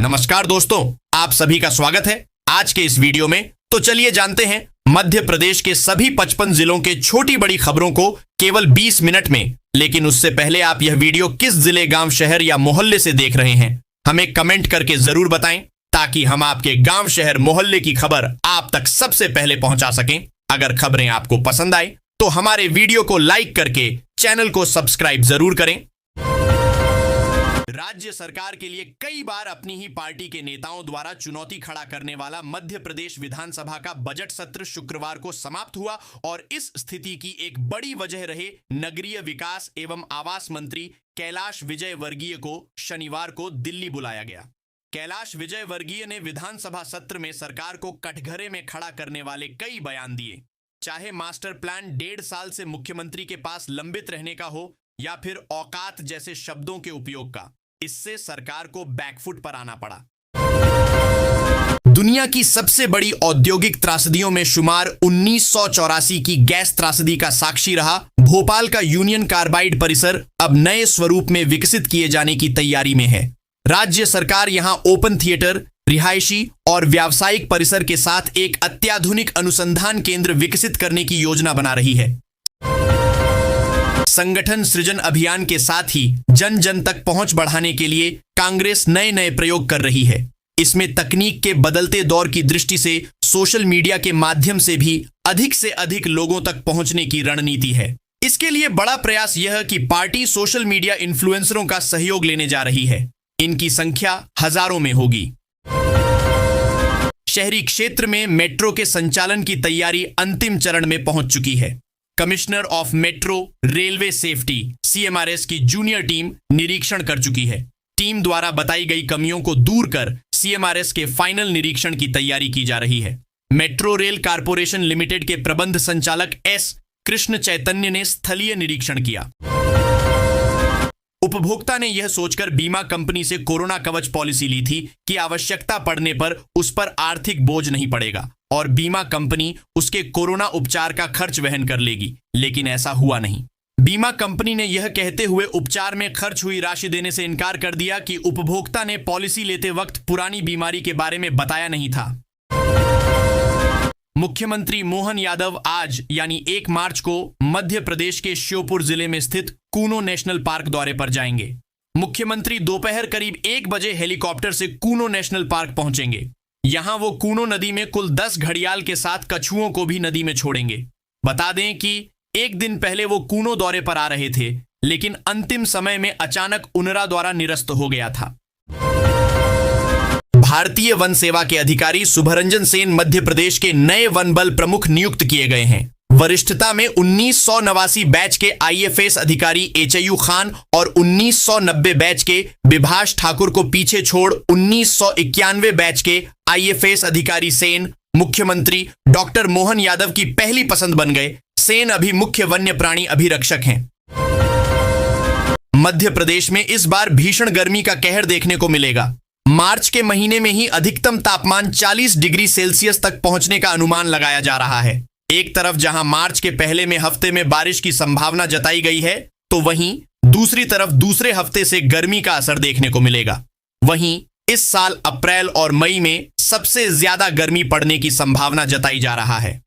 नमस्कार दोस्तों, आप सभी का स्वागत है आज के इस वीडियो में। तो चलिए जानते हैं मध्य प्रदेश के सभी 55 जिलों के छोटी बड़ी खबरों को केवल 20 मिनट में। लेकिन उससे पहले आप यह वीडियो किस जिले, गांव, शहर या मोहल्ले से देख रहे हैं, हमें कमेंट करके जरूर बताएं, ताकि हम आपके गांव, शहर, मोहल्ले की खबर आप तक सबसे पहले पहुंचा सकें। अगर खबरें आपको पसंद आए तो हमारे वीडियो को लाइक करके चैनल को सब्सक्राइब जरूर करें। राज्य सरकार के लिए कई बार अपनी ही पार्टी के नेताओं द्वारा चुनौती खड़ा करने वाला मध्य प्रदेश विधानसभा का बजट सत्र शुक्रवार को समाप्त हुआ और इस स्थिति की एक बड़ी वजह रहे नगरीय विकास एवं आवास मंत्री कैलाश विजयवर्गीय को शनिवार को दिल्ली बुलाया गया। कैलाश विजयवर्गीय ने विधानसभा सत्र में सरकार को कटघरे में खड़ा करने वाले कई बयान दिए। चाहे मास्टर प्लान 1.5 साल से मुख्यमंत्री के पास लंबित रहने का हो या फिर औकात जैसे शब्दों के उपयोग का, इससे सरकार को बैकफुट पर आना पड़ा। दुनिया की सबसे बड़ी औद्योगिक त्रासदियों में शुमार 1984 की गैस त्रासदी का साक्षी रहा भोपाल का यूनियन कार्बाइड परिसर अब नए स्वरूप में विकसित किए जाने की तैयारी में है। राज्य सरकार यहां ओपन थिएटर, रिहायशी और व्यावसायिक परिसर के साथ एक अत्याधुनिक अनुसंधान केंद्र विकसित करने की योजना बना रही है। संगठन सृजन अभियान के साथ ही जन जन तक पहुंच बढ़ाने के लिए कांग्रेस नए नए प्रयोग कर रही है। इसमें तकनीक के बदलते दौर की दृष्टि से सोशल मीडिया के माध्यम से भी अधिक से अधिक लोगों तक पहुंचने की रणनीति है। इसके लिए बड़ा प्रयास यह कि पार्टी सोशल मीडिया इन्फ्लुएंसरों का सहयोग लेने जा रही है। इनकी संख्या हजारों में होगी। शहरी क्षेत्र में मेट्रो के संचालन की तैयारी अंतिम चरण में पहुंच चुकी है। Commissioner of metro railway safety CMRS की जूनियर टीम निरीक्षण कर चुकी है। टीम द्वारा बताई गई कमियों को दूर कर CMRS के फाइनल निरीक्षण की तैयारी की जा रही है। मेट्रो रेल कारपोरेशन लिमिटेड के प्रबंध संचालक S कृष्ण चैतन्य ने स्थलीय निरीक्षण किया। उपभोक्ता ने यह सोचकर बीमा कंपनी से कोरोना कवच पॉलिसी ली थी कि आवश्यकता पड़ने पर उस पर आर्थिक बोझ नहीं पड़ेगा और बीमा कंपनी उसके कोरोना उपचार का खर्च वहन कर लेगी, लेकिन ऐसा हुआ नहीं। बीमा कंपनी ने यह कहते हुए उपचार में खर्च हुई राशि देने से इनकार कर दिया कि उपभोक्ता ने पॉलिसी लेते वक्त पुरानी बीमारी के बारे में बताया नहीं था। मुख्यमंत्री मोहन यादव आज यानी 1 मार्च को मध्य प्रदेश के श्योपुर जिले में स्थित कूनो नेशनल पार्क दौरे पर जाएंगे। मुख्यमंत्री दोपहर करीब 1 बजे हेलीकॉप्टर से कूनो नेशनल पार्क पहुंचेंगे। यहां वो कूनो नदी में कुल 10 घड़ियाल के साथ कछुओं को भी नदी में छोड़ेंगे। बता दें कि 1 दिन पहले वो कूनो दौरे पर आ रहे थे, लेकिन अंतिम समय में अचानक उनरा द्वारा निरस्त हो गया था। भारतीय वन सेवा के अधिकारी शुभरंजन सेन मध्य प्रदेश के नए वन बल प्रमुख नियुक्त किए गए हैं। वरिष्ठता में 1989 बैच के IFS अधिकारी HAU खान और 1990 बैच के विभाष ठाकुर को पीछे छोड़ 1991 बैच के IFS अधिकारी सेन मुख्यमंत्री डॉक्टर मोहन यादव की पहली पसंद बन गए। सेन अभी मुख्य वन्य प्राणी अभिरक्षक हैं। मध्य प्रदेश में इस बार भीषण गर्मी का कहर देखने को मिलेगा। मार्च के महीने में ही अधिकतम तापमान 40 डिग्री सेल्सियस तक पहुंचने का अनुमान लगाया जा रहा है। एक तरफ जहां मार्च के पहले में हफ्ते में बारिश की संभावना जताई गई है, तो वहीं दूसरी तरफ दूसरे हफ्ते से गर्मी का असर देखने को मिलेगा। वहीं इस साल अप्रैल और मई में सबसे ज्यादा गर्मी पड़ने की संभावना जताई जा रहा है।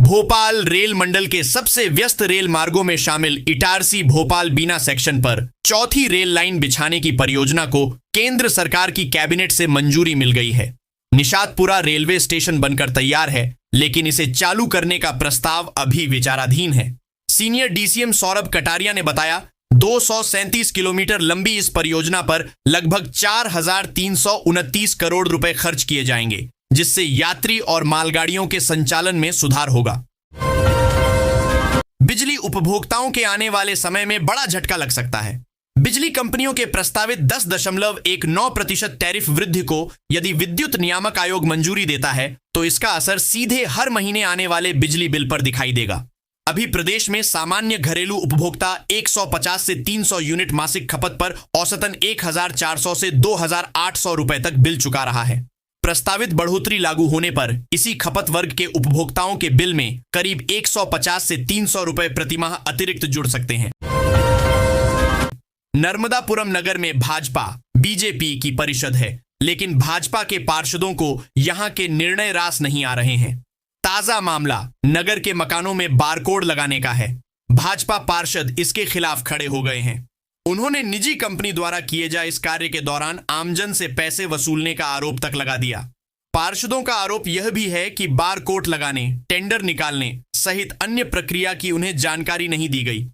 भोपाल रेल मंडल के सबसे व्यस्त रेल मार्गों में शामिल इटारसी भोपाल बीना सेक्शन पर चौथी रेल लाइन बिछाने की परियोजना को केंद्र सरकार की कैबिनेट से मंजूरी मिल गई है। निशातपुरा रेलवे स्टेशन बनकर तैयार है, लेकिन इसे चालू करने का प्रस्ताव अभी विचाराधीन है। सीनियर DCM सौरभ कटारिया ने बताया, 237 किलोमीटर लंबी इस परियोजना पर लगभग 4,329 करोड़ रुपए खर्च किए जाएंगे, जिससे यात्री और मालगाड़ियों के संचालन में सुधार होगा। बिजली उपभोक्ताओं के आने वाले समय में बड़ा झटका लग सकता है। बिजली कंपनियों के प्रस्तावित 10.19% टैरिफ वृद्धि को यदि विद्युत नियामक आयोग मंजूरी देता है, तो इसका असर सीधे हर महीने आने वाले बिजली बिल पर दिखाई देगा। अभी प्रदेश में सामान्य घरेलू उपभोक्ता 150 से 300 यूनिट मासिक खपत पर औसतन 1,400 से 2,800 रुपए तक बिल चुका रहा है। प्रस्तावित बढ़ोतरी लागू होने पर इसी खपत वर्ग के उपभोक्ताओं के बिल में करीब 150 से 300 रुपए प्रतिमाह अतिरिक्त जुड़ सकते हैं। नर्मदापुरम नगर में भाजपा बीजेपी की परिषद है, लेकिन भाजपा के पार्षदों को यहां के निर्णय रास नहीं आ रहे हैं। ताजा मामला नगर के मकानों में बारकोड लगाने का है। भाजपा पार्षद इसके खिलाफ खड़े हो गए हैं। उन्होंने निजी कंपनी द्वारा किए जाए इस कार्य के दौरान आमजन से पैसे वसूलने का आरोप तक लगा दिया। पार्षदों का आरोप यह भी है कि बारकोड लगाने, टेंडर निकालने सहित अन्य प्रक्रिया की उन्हें जानकारी नहीं दी गई।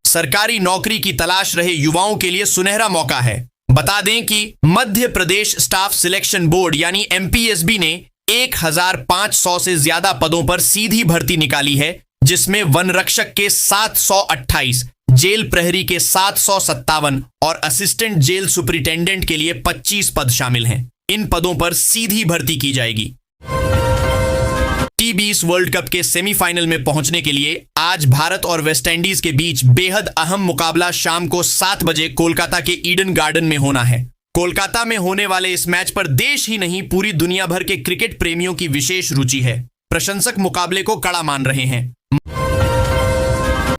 सरकारी नौकरी की तलाश रहे युवाओं के लिए सुनहरा मौका है। बता दें कि Madhya Pradesh staff selection board यानी एमपीएसबी ने 1500 से ज्यादा पदों पर सीधी भर्ती निकाली है, जिसमें वन रक्षक के 728, जेल प्रहरी के 757 और असिस्टेंट जेल सुपरिटेंडेंट के लिए 25 पद शामिल हैं। इन पदों पर सीधी भर्ती की जाएगी। T20 वर्ल्ड कप के सेमीफाइनल में पहुंचने के लिए आज भारत और वेस्टइंडीज के बीच बेहद अहम मुकाबला शाम को 7 बजे कोलकाता के ईडन गार्डन में होना है। कोलकाता में होने वाले इस मैच पर देश ही नहीं पूरी दुनिया भर के क्रिकेट प्रेमियों की विशेष रुचि है। प्रशंसक मुकाबले को कड़ा मान रहे हैं।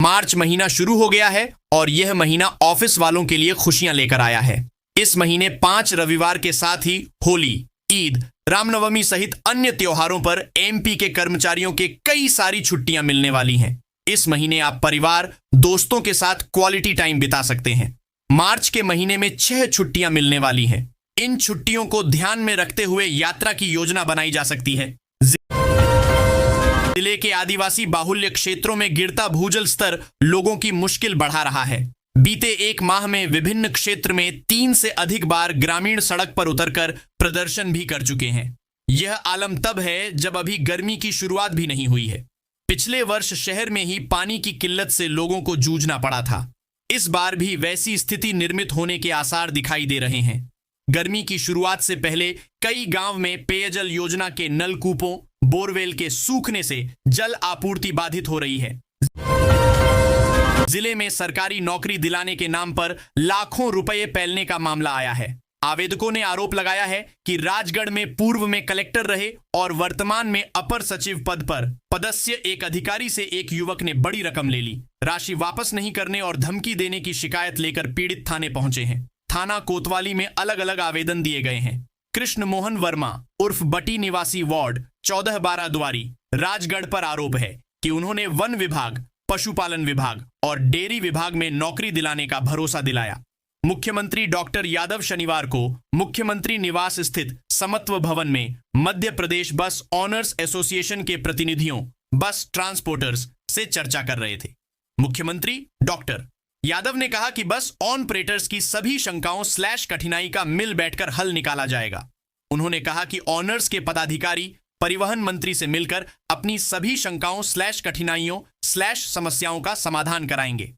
मार्च महीना शुरू हो गया है और यह महीना ऑफिस वालों के लिए खुशियां लेकर आया है। इस महीने 5 रविवार के साथ ही होली, ईद, रामनवमी सहित अन्य त्योहारों पर एमपी के कर्मचारियों के कई सारी छुट्टियां मिलने वाली हैं। इस महीने आप परिवार, दोस्तों के साथ क्वालिटी टाइम बिता सकते हैं। मार्च के महीने में 6 छुट्टियां मिलने वाली हैं। इन छुट्टियों को ध्यान में रखते हुए यात्रा की योजना बनाई जा सकती है। जिले के आदिवासी बाहुल्य क्षेत्रों में गिरता भूजल स्तर लोगों की मुश्किल बढ़ा रहा है। बीते 1 माह में विभिन्न क्षेत्र में 3 से अधिक बार ग्रामीण सड़क पर उतरकर प्रदर्शन भी कर चुके हैं। यह आलम तब है जब अभी गर्मी की शुरुआत भी नहीं हुई है। पिछले वर्ष शहर में ही पानी की किल्लत से लोगों को जूझना पड़ा था। इस बार भी वैसी स्थिति निर्मित होने के आसार दिखाई दे रहे हैं। गर्मी की शुरुआत से पहले कई गांव में पेयजल योजना के नलकूपों, बोरवेल के सूखने से जल आपूर्ति बाधित हो रही है। जिले में सरकारी नौकरी दिलाने के नाम पर लाखों रुपए पैलने का मामला आया है। आवेदकों ने आरोप लगाया है कि राजगढ़ में पूर्व में कलेक्टर रहे और वर्तमान में अपर सचिव पद पर पदस्थ एक अधिकारी से एक युवक ने बड़ी रकम ले ली। राशि वापस नहीं करने और धमकी देने की शिकायत लेकर पीड़ित थाने पहुंचे हैं। थाना कोतवाली में अलग अलग आवेदन दिए गए हैं। कृष्ण मोहन वर्मा उर्फ बटी निवासी वार्ड 14-12 द्वारी राजगढ़ पर आरोप है कि उन्होंने वन विभाग, पशुपालन विभाग और डेयरी विभाग में नौकरी दिलाने का भरोसा दिलाया। मुख्यमंत्री डॉक्टर यादव शनिवार को मुख्यमंत्री निवास स्थित समत्व भवन में मध्य प्रदेश बस ऑनर्स एसोसिएशन के प्रतिनिधियों, बस ट्रांसपोर्टर्स से चर्चा कर रहे थे। मुख्यमंत्री डॉक्टर यादव ने कहा कि बस ऑनपरेटर्स की सभी शंकाओं / कठिनाई का मिल बैठकर हल निकाला जाएगा। उन्होंने कहा कि ऑनर्स के पदाधिकारी परिवहन मंत्री से मिलकर अपनी सभी शंकाओं / कठिनाइयों / समस्याओं का समाधान कराएंगे।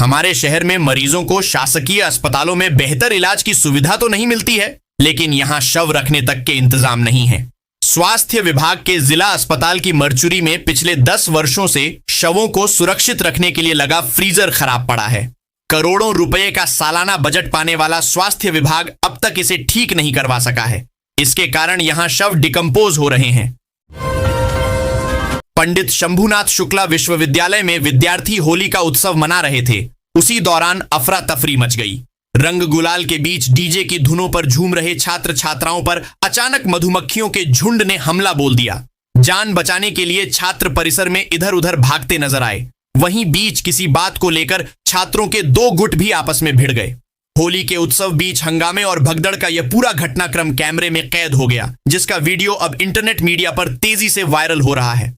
हमारे शहर में मरीजों को शासकीय अस्पतालों में बेहतर इलाज की सुविधा तो नहीं मिलती है, लेकिन यहां शव रखने तक के इंतजाम नहीं है। स्वास्थ्य विभाग के जिला अस्पताल की मरचुरी में पिछले 10 वर्षों से शवों को सुरक्षित रखने के लिए लगा फ्रीजर खराब पड़ा है। करोड़ों रुपए का सालाना बजट पाने वाला स्वास्थ्य विभाग अब तक इसे ठीक नहीं करवा सका है। इसके कारण यहां शव डिकम्पोज हो रहे हैं। पंडित शंभुनाथ शुक्ला विश्वविद्यालय में विद्यार्थी होली का उत्सव मना रहे थे। उसी दौरान अफरा तफरी मच गई। रंग गुलाल के बीच डीजे की धुनों पर झूम रहे छात्र छात्राओं पर अचानक मधुमक्खियों के झुंड ने हमला बोल दिया। जान बचाने के लिए छात्र परिसर में इधर उधर भागते नजर आए। वहीं बीच किसी बात को लेकर छात्रों के 2 गुट भी आपस में भिड़ गए। होली के उत्सव बीच हंगामे और भगदड़ का यह पूरा घटनाक्रम कैमरे में कैद हो गया, जिसका वीडियो अब इंटरनेट मीडिया पर तेजी से वायरल हो रहा है।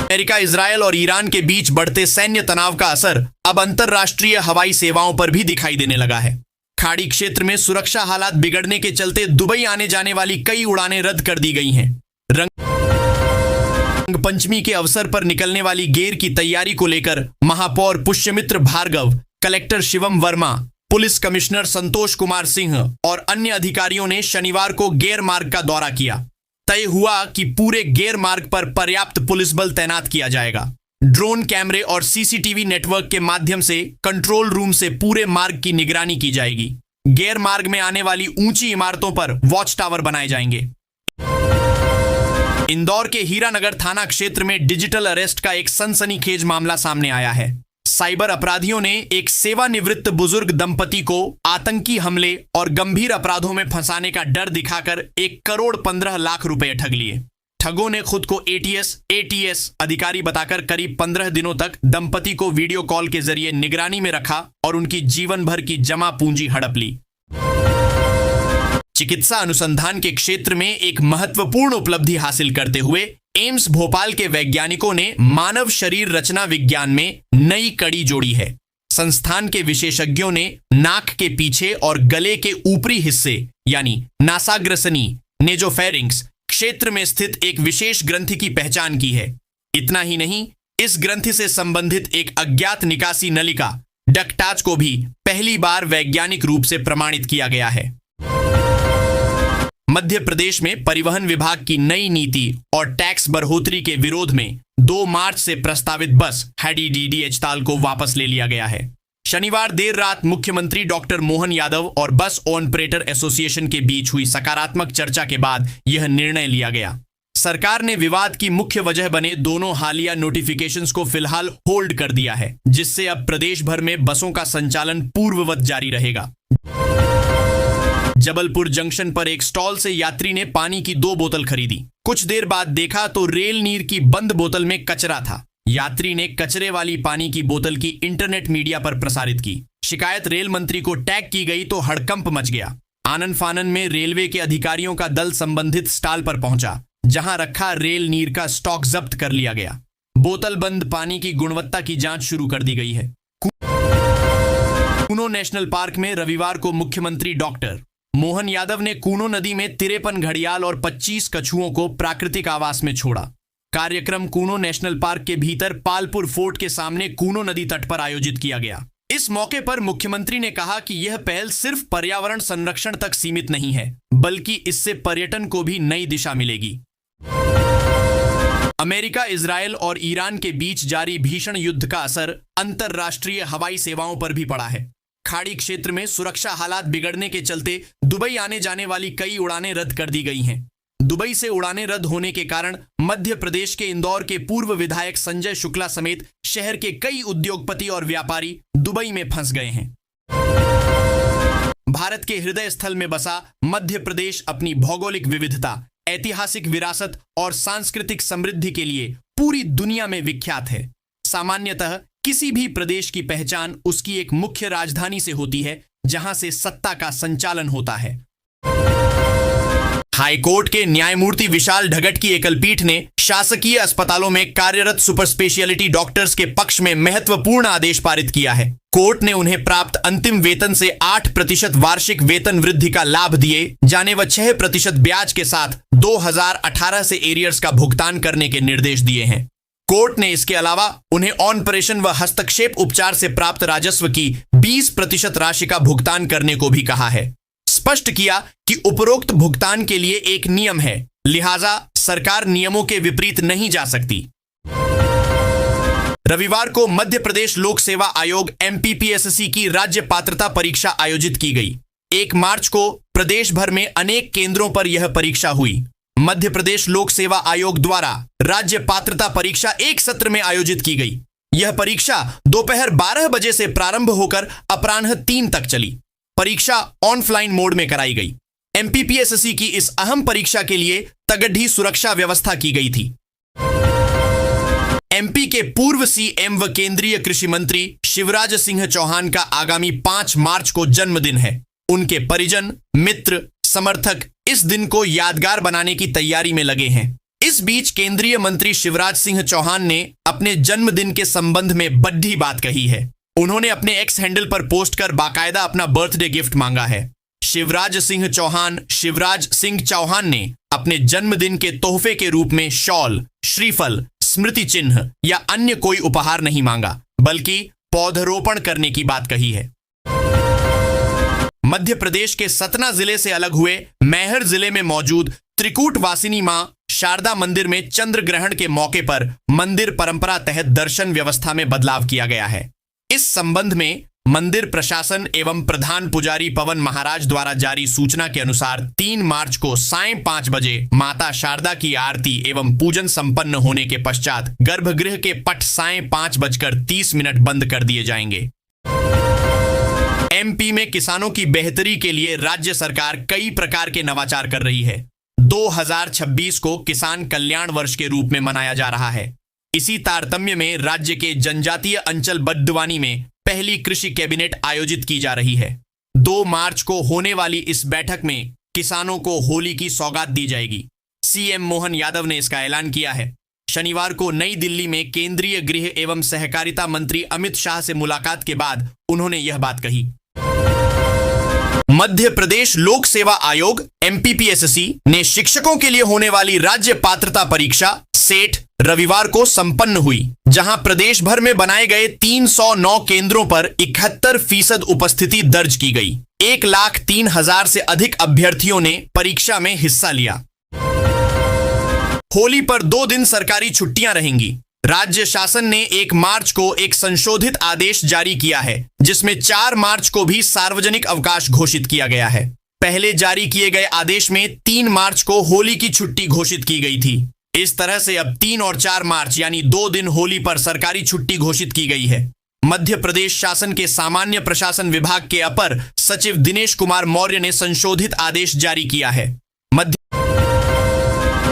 अमेरिका, इजरायल और ईरान के बीच बढ़ते सैन्य तनाव का असर अब अंतरराष्ट्रीय हवाई सेवाओं पर भी दिखाई देने लगा है। खाड़ी क्षेत्र में सुरक्षा हालात बिगड़ने के चलते दुबई आने जाने वाली कई उड़ानें रद्द कर दी गई हैं। रंग पंचमी के अवसर पर निकलने वाली गेर की तैयारी को लेकर महापौर Pushyamitra Bhargav, collector Shivam Verma, police commissioner Santosh Kumar Singh और अन्य अधिकारियों ने शनिवार को गेर मार्ग का दौरा किया। तय हुआ कि पूरे गेर मार्ग पर पर्याप्त पुलिस बल तैनात किया जाएगा। ड्रोन कैमरे और सीसीटीवी नेटवर्क के माध्यम से कंट्रोल रूम से पूरे मार्ग की निगरानी की जाएगी। गेर मार्ग में आने वाली ऊंची इमारतों पर वॉच टावर बनाए जाएंगे। इंदौर के हीरानगर थाना क्षेत्र में डिजिटल अरेस्ट का एक सनसनीखेज मामला सामने आया है। साइबर अपराधियों ने एक सेवानिवृत्त बुजुर्ग दंपति को आतंकी हमले और गंभीर अपराधों में फंसाने का डर दिखाकर 1,15,00,000 रुपए ठग लिए। ठगों ने खुद को एटीएस अधिकारी बताकर करीब 15 दिनों तक दंपति को वीडियो कॉल के जरिए निगरानी में रखा और उनकी जीवन भर की जमा पूंजी हड़प ली। चिकित्सा अनुसंधान के क्षेत्र में एक महत्वपूर्ण उपलब्धि हासिल करते हुए एम्स भोपाल के वैज्ञानिकों ने मानव शरीर रचना विज्ञान में नई कड़ी जोड़ी है। संस्थान के विशेषज्ञों ने नाक के पीछे और गले के ऊपरी हिस्से यानी नासाग्रसनी नेजोफेरिंक्स क्षेत्र में स्थित एक विशेष ग्रंथि की पहचान की है। इतना ही नहीं, इस ग्रंथि से संबंधित एक अज्ञात निकासी नलिका डक्टाज को भी पहली बार वैज्ञानिक रूप से प्रमाणित किया गया है। मध्य प्रदेश में परिवहन विभाग की नई नीति और टैक्स बढ़ोतरी के विरोध में 2 मार्च से प्रस्तावित बस HDD हड़ताल को वापस ले लिया गया है। शनिवार देर रात मुख्यमंत्री डॉक्टर मोहन यादव और बस ऑपरेटर एसोसिएशन के बीच हुई सकारात्मक चर्चा के बाद यह निर्णय लिया गया। सरकार ने विवाद की मुख्य वजह बने दोनों हालिया नोटिफिकेशंस को फिलहाल होल्ड कर दिया है, जिससे अब प्रदेश भर में बसों का संचालन पूर्ववत जारी रहेगा। जबलपुर जंक्शन पर एक स्टॉल से यात्री ने पानी की 2 बोतल खरीदी। कुछ देर बाद देखा तो रेल नीर की बंद बोतल में कचरा था। यात्री ने कचरे वाली पानी की बोतल की इंटरनेट मीडिया पर प्रसारित की। शिकायत रेल मंत्री को टैग की गई तो हड़कंप मच गया। आनन फानन में रेलवे के अधिकारियों का दल संबंधित स्टॉल पर पहुंचा, जहां रखा रेल नीर का स्टॉक जब्त कर लिया गया। बोतल बंद पानी की गुणवत्ता की जांच शुरू कर दी गई है। कूनो नेशनल पार्क में रविवार को मुख्यमंत्री डॉक्टर मोहन यादव ने कूनो नदी में 53 घड़ियाल और 25 कछुओं को प्राकृतिक आवास में छोड़ा। कार्यक्रम कूनो नेशनल पार्क के भीतर पालपुर फोर्ट के सामने कूनो नदी तट पर आयोजित किया गया। इस मौके पर मुख्यमंत्री ने कहा कि यह पहल सिर्फ पर्यावरण संरक्षण तक सीमित नहीं है, बल्कि इससे पर्यटन को भी नई दिशा मिलेगी। अमेरिका, इजरायल और ईरान के बीच जारी भीषण युद्ध का असर अंतरराष्ट्रीय हवाई सेवाओं पर भी पड़ा है। खाड़ी क्षेत्र में सुरक्षा हालात बिगड़ने के चलते दुबई आने जाने वाली कई उड़ानें रद्द कर दी गई हैं। दुबई से उड़ानें रद्द होने के कारण मध्य प्रदेश के इंदौर के पूर्व विधायक संजय शुक्ला समेत शहर के कई उद्योगपति और व्यापारी दुबई में फंस गए हैं। भारत के हृदय स्थल में बसा मध्य प्रदेश अपनी भौगोलिक विविधता, ऐतिहासिक विरासत और सांस्कृतिक समृद्धि के लिए पूरी दुनिया में विख्यात है। सामान्यतः किसी भी प्रदेश की पहचान उसकी एक मुख्य राजधानी से होती है, जहां से सत्ता का संचालन होता है। हाईकोर्ट के न्यायमूर्ति विशाल ढगट की एकल पीठ ने शासकीय अस्पतालों में कार्यरत सुपर स्पेशियलिटी डॉक्टर्स के पक्ष में महत्वपूर्ण आदेश पारित किया है। कोर्ट ने उन्हें प्राप्त अंतिम वेतन से 8% वार्षिक वेतन वृद्धि का लाभ दिए जाने व 6% ब्याज के साथ 2018 से एरियर्स का भुगतान करने के निर्देश दिए हैं। कोर्ट ने इसके अलावा उन्हें ऑपरेशन व हस्तक्षेप उपचार से प्राप्त राजस्व की 20% राशि का भुगतान करने को भी कहा है। स्पष्ट किया कि उपरोक्त भुगतान के लिए एक नियम है, लिहाजा सरकार नियमों के विपरीत नहीं जा सकती। रविवार को मध्य प्रदेश लोक सेवा आयोग MPPSC की राज्य पात्रता परीक्षा आयोजित की गई। 1 मार्च को प्रदेश भर में अनेक केंद्रों पर यह परीक्षा हुई। मध्य प्रदेश लोक सेवा आयोग द्वारा राज्य पात्रता परीक्षा एक सत्र में आयोजित की गई। यह परीक्षा दोपहर 12 बजे से प्रारंभ होकर अपराह्न 3 तक चली। परीक्षा ऑनलाइन मोड में कराई गई। MPPSC की इस अहम परीक्षा के लिए तगड़ी सुरक्षा व्यवस्था की गई थी। MP के पूर्व CM व केंद्रीय कृषि मंत्री शिवराज सिंह चौहान का आगामी 5 मार्च को जन्मदिन है। उनके परिजन, मित्र, समर्थक इस दिन को यादगार बनाने की तैयारी में लगे हैं। इस बीच केंद्रीय मंत्री शिवराज सिंह चौहान ने अपने जन्मदिन के संबंध में बड़ी बात कही है। उन्होंने अपने एक्स हैंडल पर पोस्ट कर बाकायदा अपना बर्थडे गिफ्ट मांगा है। शिवराज सिंह चौहान ने अपने जन्मदिन के तोहफे के रूप में शॉल, श्रीफल, स्मृति चिन्ह या अन्य कोई उपहार नहीं मांगा, बल्कि पौधरोपण करने की बात कही है। मध्य प्रदेश के सतना जिले से अलग हुए मैहर जिले में मौजूद त्रिकूट वासिनी मां शारदा मंदिर में चंद्र ग्रहण के मौके पर मंदिर परंपरा तहत दर्शन व्यवस्था में बदलाव किया गया है। इस संबंध में मंदिर प्रशासन एवं प्रधान पुजारी पवन महाराज द्वारा जारी सूचना के अनुसार 3 मार्च को सायं 5 बजे माता शारदा की आरती एवं पूजन संपन्न होने के पश्चात गर्भगृह के पट सायं 5:30 बंद कर दिए जाएंगे। एमपी में किसानों की बेहतरी के लिए राज्य सरकार कई प्रकार के नवाचार कर रही है। 2026 को किसान कल्याण वर्ष के रूप में मनाया जा रहा है। इसी तारतम्य में राज्य के जनजातीय अंचल बद्दवानी में पहली कृषि कैबिनेट आयोजित की जा रही है। 2 मार्च को होने वाली इस बैठक में किसानों को होली की सौगात दी जाएगी। सीएम मोहन यादव ने इसका ऐलान किया है। शनिवार को नई दिल्ली में केंद्रीय गृह एवं सहकारिता मंत्री अमित शाह से मुलाकात के बाद उन्होंने यह बात कही। मध्य प्रदेश लोक सेवा आयोग एमपीपीएससी ने शिक्षकों के लिए होने वाली राज्य पात्रता परीक्षा सेट रविवार को संपन्न हुई, जहां प्रदेश भर में बनाए गए 309 केंद्रों पर 71% उपस्थिति दर्ज की गई। 1,03,000 से अधिक अभ्यर्थियों ने परीक्षा में हिस्सा लिया। होली पर 2 दिन सरकारी छुट्टियां रहेंगी। राज्य शासन ने 1 मार्च को एक संशोधित आदेश जारी किया है, जिसमें 4 मार्च को भी सार्वजनिक अवकाश घोषित किया गया है। पहले जारी किए गए आदेश में 3 मार्च को होली की छुट्टी घोषित की गई थी। इस तरह से अब 3 और 4 मार्च यानी 2 दिन होली पर सरकारी छुट्टी घोषित की गई है। मध्य प्रदेश शासन के सामान्य प्रशासन विभाग के अपर सचिव दिनेश कुमार मौर्य ने संशोधित आदेश जारी किया है।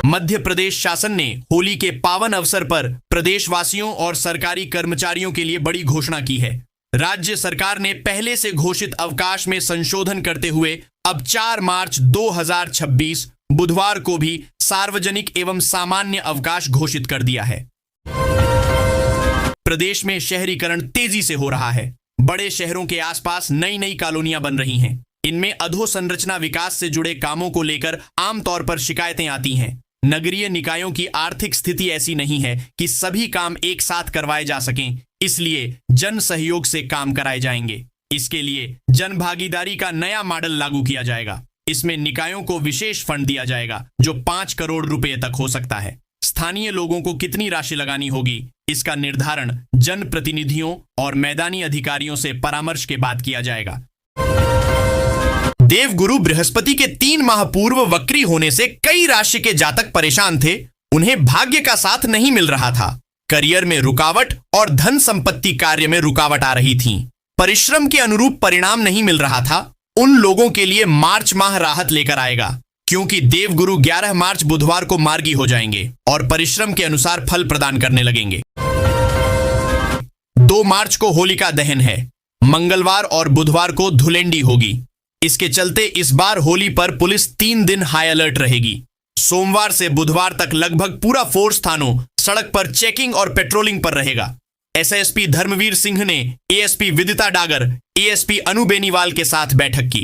मध्य प्रदेश शासन ने होली के पावन अवसर पर प्रदेशवासियों और सरकारी कर्मचारियों के लिए बड़ी घोषणा की है। राज्य सरकार ने पहले से घोषित अवकाश में संशोधन करते हुए अब 4 मार्च 2026 बुधवार को भी सार्वजनिक एवं सामान्य अवकाश घोषित कर दिया है। प्रदेश में शहरीकरण तेजी से हो रहा है। बड़े शहरों के आसपास नई नई कॉलोनियां बन रही हैं। इनमें अधोसंरचना विकास से जुड़े कामों को लेकर आमतौर पर शिकायतें आती हैं। नगरीय निकायों की आर्थिक स्थिति ऐसी नहीं है कि सभी काम एक साथ करवाए जा सकें, इसलिए जन सहयोग से काम कराए जाएंगे। इसके लिए जन भागीदारी का नया मॉडल लागू किया जाएगा। इसमें निकायों को विशेष फंड दिया जाएगा जो 5 करोड़ रुपए तक हो सकता है। स्थानीय लोगों को कितनी राशि लगानी होगी, इसका निर्धारण जनप्रतिनिधियों और मैदानी अधिकारियों से परामर्श के बाद किया जाएगा। देवगुरु बृहस्पति के 3 माह पूर्व वक्री होने से कई राशि के जातक परेशान थे। उन्हें भाग्य का साथ नहीं मिल रहा था। करियर में रुकावट और धन संपत्ति कार्य में रुकावट आ रही थी। परिश्रम के अनुरूप परिणाम नहीं मिल रहा था। उन लोगों के लिए मार्च माह राहत लेकर आएगा, क्योंकि देवगुरु 11 मार्च बुधवार को मार्गी हो जाएंगे और परिश्रम के अनुसार फल प्रदान करने लगेंगे। 2 मार्च को होलिका दहन है। मंगलवार और बुधवार को धुलेंडी होगी। इसके चलते इस बार होली पर पुलिस 3 दिन हाई अलर्ट रहेगी। सोमवार से बुधवार तक लगभग पूरा फोर्स थानों सड़क पर चेकिंग और पेट्रोलिंग पर रहेगा। एसएसपी धर्मवीर सिंह ने एएसपी विदिता डागर, एएसपी अनु बेनीवाल के साथ बैठक की।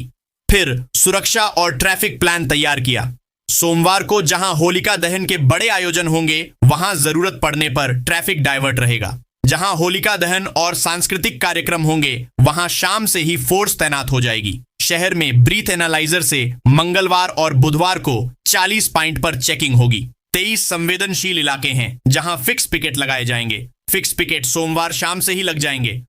फिर सुरक्षा और ट्रैफिक प्लान तैयार किया। सोमवार को जहां होलिका दहन के बड़े आयोजन होंगे, वहां जरूरत पड़ने पर ट्रैफिक डाइवर्ट रहेगा। जहां होलिका दहन और सांस्कृतिक कार्यक्रम होंगे, वहां शाम से ही फोर्स तैनात हो जाएगी। शहर में ब्रीथ एनालाइजर से मंगलवार और बुधवार को 40 पॉइंट पर चेकिंग होगी। 23 संवेदनशील इलाके हैं जहां फिक्स पिकेट लगाए जाएंगे। फिक्स पिकेट सोमवार शाम से ही लग जाएंगे